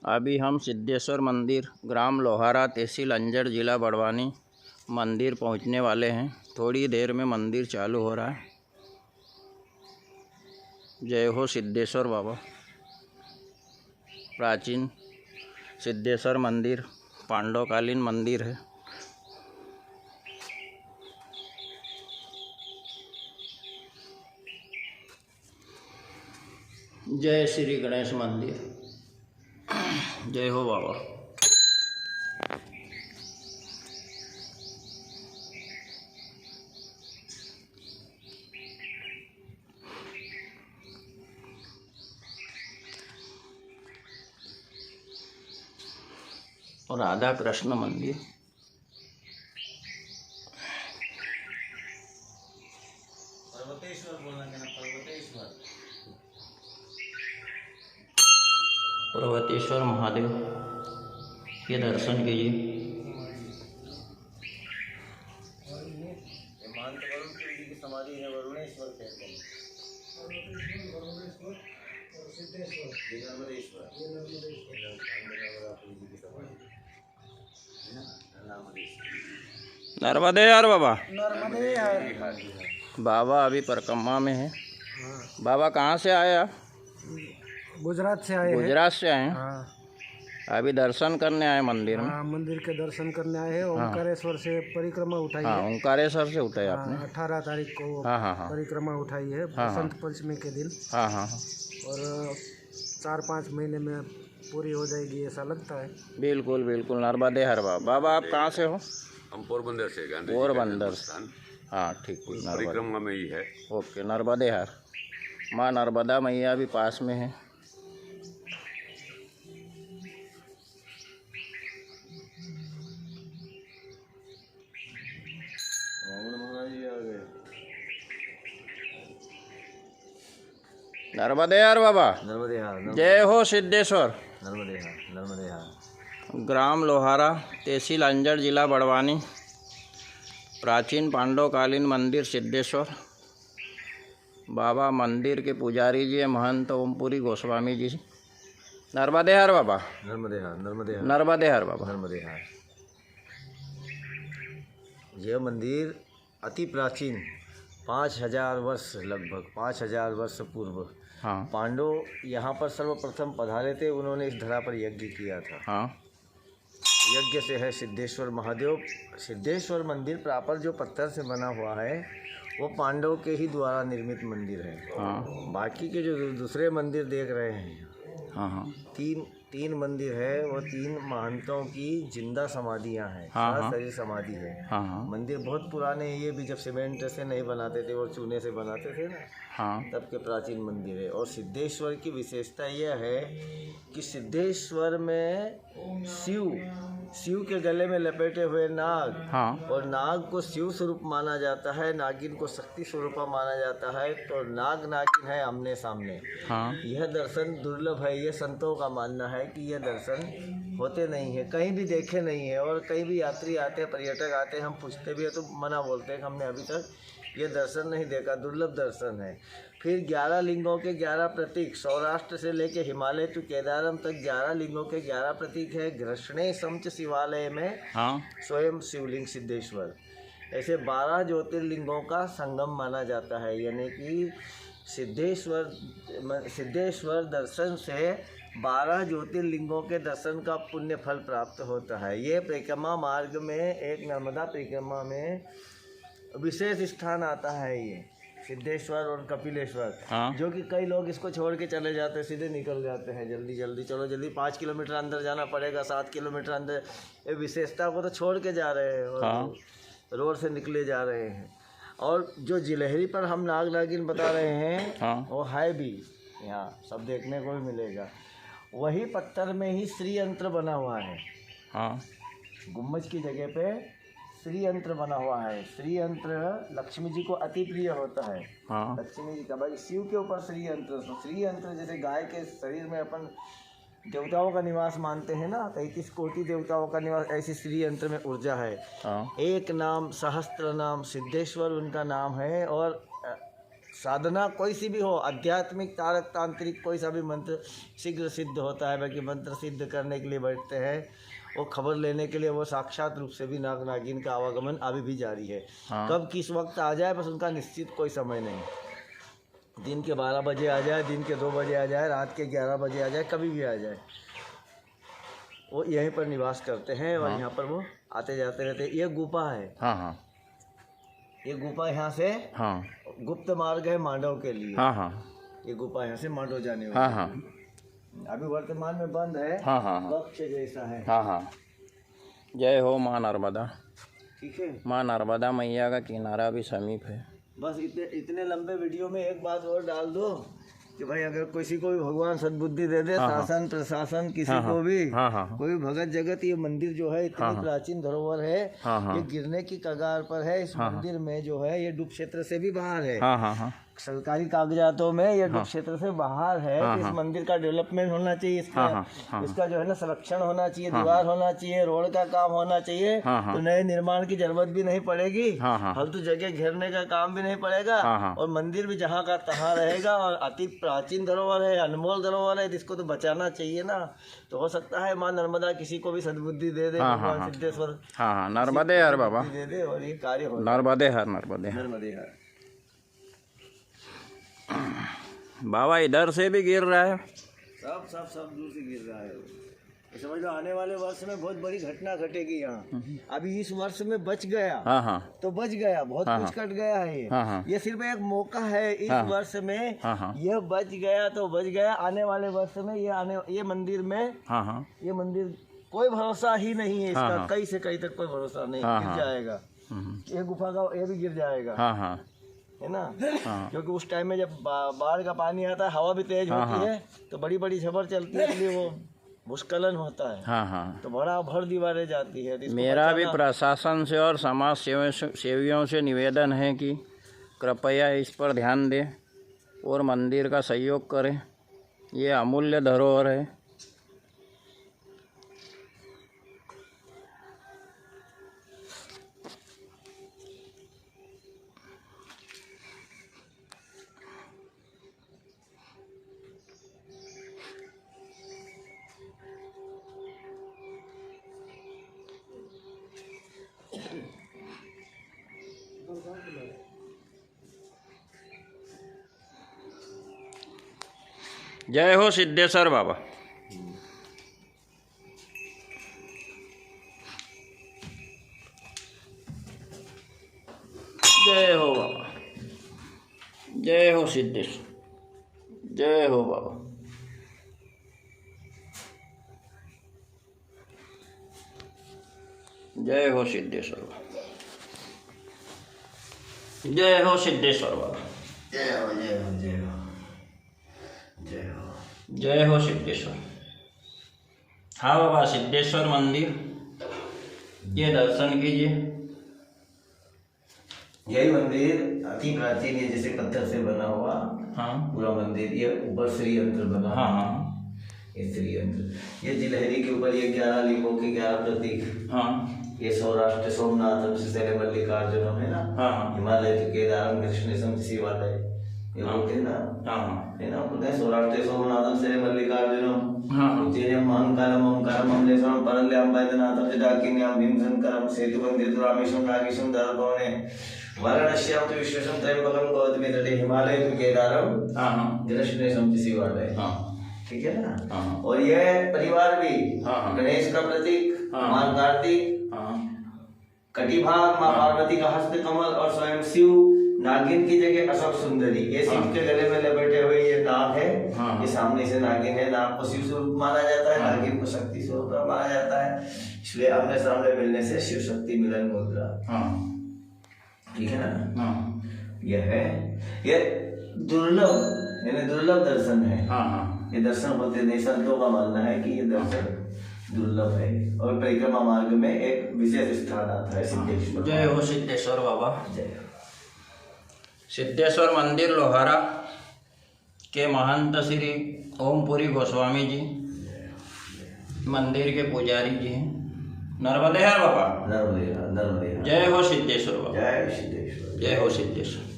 अभी हम सिद्धेश्वर मंदिर, ग्राम लोहारा, तहसील अंजड़, ज़िला बड़वानी मंदिर पहुंचने वाले हैं। थोड़ी देर में मंदिर चालू हो रहा है। जय हो सिद्धेश्वर बाबा। प्राचीन सिद्धेश्वर मंदिर पांडवकालीन मंदिर है। जय श्री गणेश मंदिर। जय हो बाबा। और राधा कृष्ण मंदिर। पर्वतेश्वर बोलेंगे ना, पर्वतेश्वर। पर्वतेश्वर महादेव के दर्शन कीजिए। महंत वरुण जी की समाधि है, वरुणेश्वर कहते हैं। नर्मदे यार बाबा। नर्मदे हर। बाबा अभी परिक्रमा में है। बाबा कहाँ से आए आप? गुजरात से आए हैं। गुजरात से आए हैं। हाँ, अभी दर्शन करने आए मंदिर में। हाँ, मंदिर के दर्शन करने आए हैं। ओंकारेश्वर से परिक्रमा उठाई हाँ, है। ओंकारेश्वर से उठाई आपने। 18 तारीख को हाँ। परिक्रमा उठाई है, बसंत पंचमी के दिन। हाँ। और 4-5 महीने में पूरी हो जाएगी ऐसा लगता है। बिल्कुल। नर्मदे हर बाबा। बाबा आप कहाँ से हो? हम पोरबंदर से। पोरबंदर। हाँ ठीक। परिक्रमा में ही है। ओके। नर्मदे हर। माँ नर्मदा मैया भी पास में है। नर्मदे हर बाबा। नर्मदे हर। जय हो सिद्धेश्वर। नर्मदे हर। नर्मदे हर। ग्राम लोहारा, तहसील अंजड़, जिला बड़वानी। प्राचीन पांडवकालीन मंदिर सिद्धेश्वर। बाबा मंदिर के पुजारी जी महंत ओमपुरी गोस्वामी जी। नर्मदे हर बाबा। नर्मदे हर। नर्मदे हर। नर्मदे हर बाबा। नर्मदे हर। यह मंदिर अति प्राचीन 5000 वर्ष, लगभग 5000 वर्ष पूर्व हाँ। पांडव यहाँ पर सर्वप्रथम पधारे थे। उन्होंने इस धरा पर यज्ञ किया था। हाँ। यज्ञ से है सिद्धेश्वर महादेव। सिद्धेश्वर मंदिर प्रॉपर जो पत्थर से बना हुआ है वो पांडव के ही द्वारा निर्मित मंदिर है। हाँ। बाकी के जो दूसरे मंदिर देख रहे हैं, हाँ। तीन मंदिर है, वो 3 महंतों की जिंदा समाधियां हैं। हाँ। शरीर समाधि है। हाँ। मंदिर बहुत पुराने हैं। ये भी जब सीमेंट से नहीं बनाते थे और चूने से बनाते थे ना, हाँ। तब के प्राचीन मंदिर है। और सिद्धेश्वर की विशेषता यह है कि सिद्धेश्वर में शिव के गले में लपेटे हुए नाग, हाँ। और नाग को शिव स्वरूप माना जाता है, नागिन को शक्ति स्वरूपा माना जाता है। तो नाग नागिन है आमने सामने। हाँ। यह दर्शन दुर्लभ है। यह संतों का मानना है कि यह दर्शन होते नहीं है, कहीं भी देखे नहीं है। और कहीं भी यात्री आते हैं, पर्यटक आते हैं, हम पूछते भी हैं तो मना बोलते हैं कि हमने अभी तक ये दर्शन नहीं देखा। दुर्लभ दर्शन है। फिर 11 लिंगों के 11 प्रतीक, सौराष्ट्र से लेके हिमालय टू केदारम तक 11 लिंगों के 11 प्रतीक है। घृष्णे समच शिवालय में हाँ। स्वयं शिवलिंग सिद्धेश्वर। ऐसे 12 ज्योतिर्लिंगों का संगम माना जाता है। यानी कि सिद्धेश्वर दर्शन से 12 ज्योतिर्लिंगों के दर्शन का पुण्य फल प्राप्त होता है। ये परिक्रमा मार्ग में एक नर्मदा परिक्रमा में विशेष स्थान आता है। ये सिद्धेश्वर और कपिलेश्वर, हाँ। जो कि कई लोग इसको छोड़ के चले जाते हैं, सीधे निकल जाते हैं जल्दी चलो जल्दी 5 किलोमीटर अंदर जाना पड़ेगा, 7 किलोमीटर अंदर। ये विशेषता को तो छोड़ के जा रहे हैं और हाँ। रोड से निकले जा रहे हैं। और जो जिलहरी पर हम नाग नागिन बता रहे हैं, हाँ। वो है भी यहाँ, सब देखने को भी मिलेगा। वही पत्थर में ही श्री यंत्र बना हुआ है। हाँ। गुम्बज की जगह पे श्री यंत्र बना हुआ है। श्री यंत्र लक्ष्मी जी को अति प्रिय होता है। हाँ। लक्ष्मी जी का भाई शिव के ऊपर श्री यंत्र। तो श्री यंत्र जैसे गाय के शरीर में अपन देवताओं का निवास मानते हैं ना, 33 कोटि देवताओं का निवास, ऐसी श्री यंत्र में ऊर्जा है। हाँ। एक नाम सहस्त्र नाम सिद्धेश्वर उनका नाम है। और साधना कोई सी भी हो, आध्यात्मिक तारक तांत्रिक कोई सा भी मंत्र शीघ्र सिद्ध होता है। बाकी मंत्र सिद्ध करने के लिए बैठते हैं, वो खबर लेने के लिए वो साक्षात रूप से भी नाग नागिन का आवागमन अभी भी जारी है। कब किस वक्त आ जाए बस उनका निश्चित कोई समय नहीं। दिन के 12 बजे आ जाए, दिन के 2 बजे आ जाए, रात के 11 बजे आ जाए, कभी भी आ जाए, वो यहीं पर निवास करते हैं और यहाँ पर वो आते जाते रहते हैं। ये गुफा है। हाँ हाँ ये गुफा यहाँ से हाँ गुप्त मार्ग है मांडव के लिए। हाँ हाँ ये गुफा यहाँ से मांडव जाने वाली हाँ है। हाँ अभी वर्तमान में बंद है। हाँ हाँ वक्त जैसा है। हाँ हाँ। जय हो माँ नर्मदा। ठीक है, माँ नर्मदा मैया का किनारा भी समीप है। बस इतने लंबे वीडियो में एक बात और डाल दो कि भाई अगर किसी को भी भगवान सद्बुद्धि दे दे, शासन प्रशासन किसी को भी, हाँ हाँ कोई भगत जगत, ये मंदिर जो है इतनी प्राचीन धरोहर है, ये गिरने की कगार पर है। इस मंदिर में जो है ये डूब क्षेत्र से भी बाहर है। हाँ हाँ हाँ सरकारी कागजातों में ये डूब क्षेत्र से बाहर है। तो इस मंदिर का डेवलपमेंट होना चाहिए, इसका जो है ना संरक्षण होना चाहिए, दीवार होना चाहिए, रोड का काम होना चाहिए। तो नए निर्माण की जरूरत भी नहीं पड़ेगी, फालतू जगह घेरने का काम भी नहीं पड़ेगा, और मंदिर भी जहाँ का तहाँ रहेगा। और अति प्राचीन धरोहर है, अनमोल धरोहर है, जिसको तो बचाना चाहिए ना। तो हो सकता है माँ नर्मदा किसी को भी सद्बुद्धि दे दे, भगवान सिद्धेश्वर हाँ हाँ नर्मदे हर बाबा दे दे और ये कार्य हो। नर्मदे हर नर्मदे हर नर्मदे हर। बाबा इधर से भी गिर रहा है। सब दूर से गिर रहा है। ये समझ लो आने वाले वर्ष में बहुत बड़ी घटना घटेगी यहाँ। अभी इस वर्ष में बच गया हाँ हाँ तो बच गया, बहुत कुछ कट गया है ये। ये सिर्फ एक मौका है इस वर्ष में। ये बच गया तो बच गया। आने वाले वर्ष में ये मंदिर में ये मंदिर कोई भरोसा ही नहीं है इसका। कई से कई तक कोई भरोसा नहीं, गिर जाएगा। ये गुफा का ये भी गिर जाएगा, है ना। क्योंकि उस टाइम में जब बाढ़ का पानी आता है, हवा भी तेज होती है, तो बड़ी बड़ी झबर चलती है, इसलिए वो भूस्खलन होता है। तो बड़ा भर दीवारें जाती है। मेरा भी प्रशासन से और समाज सेवियों से निवेदन है कि कृपया इस पर ध्यान दें और मंदिर का सहयोग करें। ये अमूल्य धरोहर है। जय हो सिद्धेश्वर बाबा। जय हो बाबा। जय हो सिद्धेश्वर। जय हो बाबा। जय हो सिद्धेश्वर बाबा। जय हो सिद्धेश्वर बाबा। जय हो जय हो जय हो जय हो जय हो सिद्धेश्वर। हाँ बाबा, सिद्धेश्वर मंदिर ये दर्शन कीजिए। यही मंदिर अति प्राचीन है, जैसे पत्थर से बना हुआ पूरा मंदिर। ये ऊपर श्री यंत्र बना ये श्री यंत्र। ये जिलहरी के ऊपर ये 11 लिंगों के 11 प्रतीक। ये सौराष्ट्र सोमनाथम से मल्लिकार्जुनम है ना। हिमालय के केदारम कृष्णेशम शिवालय ये बोलते हैं ना, है ना। बोलते हैं सौराष्ट्र सोमनाथम से मल्लिकार्जुनम, उज्जैनम महाकालम ओंकारम अमलेश्वरम परल्याम वैद्यनाथम जटाकिन्याम भीमशंकरम सेतुबंधित रामेश्वरम नागेश्वरम दर्भवने वाराणस्याम तो विश्वेशम त्रयंबकम गौतमी तटे हिमालय के केदारम कृष्णेशम शिवालय। ठीक है ना। और यह परिवार भी गणेश का प्रतीक, मां कार्तिक, कटिभाग मां पार्वती का हस्त कमल और स्वयं शिव, नागिन की जगह अशोक सुंदरी। ये शिव के गले में लपेटे हुए ये नाग है। ये सामने से नागिन है। नाग को शिव स्वरूप माना जाता है, नागिन को शक्ति स्वरूप माना जाता है, इसलिए आमने सामने मिलने से शिव शक्ति मिलन मुद्रा। ठीक है ना। यह है ये दुर्लभ दर्शन है। ये दर्शन होते नहीं। संतों का मानना है कि ये दर्शन दुर्लभ है और परिक्रमा मार्ग में एक विशेष स्थान आता है सिद्धेश्वर। जय हो सिद्धेश्वर बाबा। जय हो। सिद्धेश्वर मंदिर लोहारा के महंत श्री ओमपुरी गोस्वामी जी मंदिर के पुजारी जी हैं। नर्मदे हर बाबा। नर्मदे हर। जय हो सिद्धेश्वर बाबा। जय सिद्धेश्वर। जय हो सिद्धेश्वर।